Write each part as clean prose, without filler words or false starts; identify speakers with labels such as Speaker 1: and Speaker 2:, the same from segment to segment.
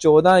Speaker 1: 14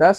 Speaker 1: 10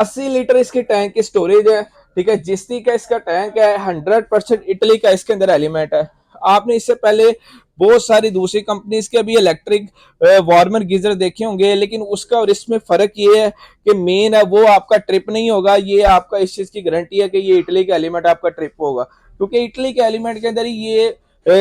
Speaker 1: 80 litre इसकी tank की storage है, ठीक है। जिस्ती का इसका टैंक है, 100% इटली का इसके अंदर एलिमेंट है। आपने इससे पहले बहुत सारी दूसरी कंपनीज के भी इलेक्ट्रिक वार्मर गीजर देखे होंगे, लेकिन उसका और इसमें फर्क ये है कि मेन है वो आपका ट्रिप नहीं होगा। ये आपका इस चीज की गारंटी है कि ये इटली का एलिमेंट आपका ट्रिप होगा, क्योंकि इटली के एलिमेंट के अंदर ही ये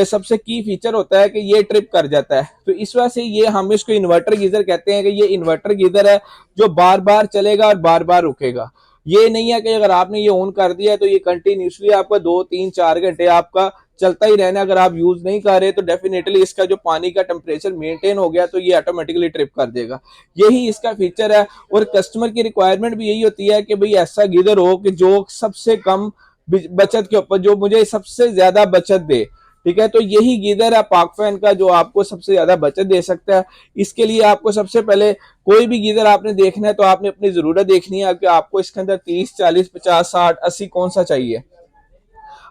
Speaker 1: सबसे की फीचर होता है कि ये ट्रिप कर जाता है। तो इस वजह से ये हम इसको इन्वर्टर गीजर कहते हैं कि ये इन्वर्टर गीजर है जो बार बार चलेगा और बार बार रुकेगा। ये नहीं है कि अगर आपने ये ऑन कर दिया तो ये कंटिन्यूसली आपका 2 3 4 घंटे आपका चलता ही रहना। अगर आप यूज नहीं कर रहे तो डेफिनेटली इसका जो पानी का टेम्परेचर मेंटेन हो गया तो ये ऑटोमेटिकली ट्रिप कर देगा। यही इसका फीचर है। और कस्टमर की रिक्वायरमेंट भी यही होती है कि भाई ऐसा गीजर हो कि जो सबसे कम बचत के ऊपर जो मुझे सबसे ज्यादा बचत दे, ठीक है। तो यही गीजर है पाकफैन का जो आपको सबसे ज्यादा बचत दे सकता है। इसके लिए आपको सबसे पहले कोई भी गीजर आपने देखना है तो आपने अपनी जरूरत देखनी है कि आपको इसके अंदर 30 40 50 60 80 कौन सा चाहिए।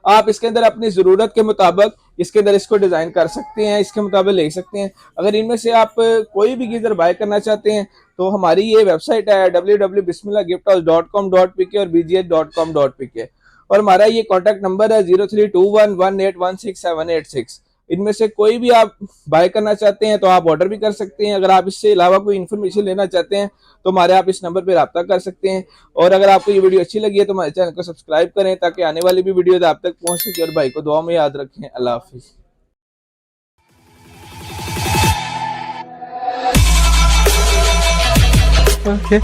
Speaker 1: आप इसके अंदर अपनी जरूरत के मुताबिक इसके अंदर इसको डिजाइन कर सकते हैं, इसके मुताबिक ले सकते हैं। अगर इनमें से आप कोई भी गीजर बाय करना चाहते हैं तो हमारी ये वेबसाइट है www.bismillahgifthouse.com.pk और bgh.com.pk, और हमारा ये कॉन्टैक्ट नंबर है 0321181686। इनमें से कोई भी आप बाय करना चाहते हैं तो आप ऑर्डर भी कर सकते हैं। अगर आप इससे अलावा कोई इन्फॉर्मेशन लेना चाहते हैं तो हमारे आप इस नंबर पर रब्ता कर सकते हैं। और अगर आपको ये वीडियो अच्छी लगी है तो हमारे चैनल को सब्सक्राइब करें ताकि आने वाली भी वीडियो आप तक पहुंच सके। और भाई को दुआ में याद रखें। अल्लाह हाफिज।
Speaker 2: Okay.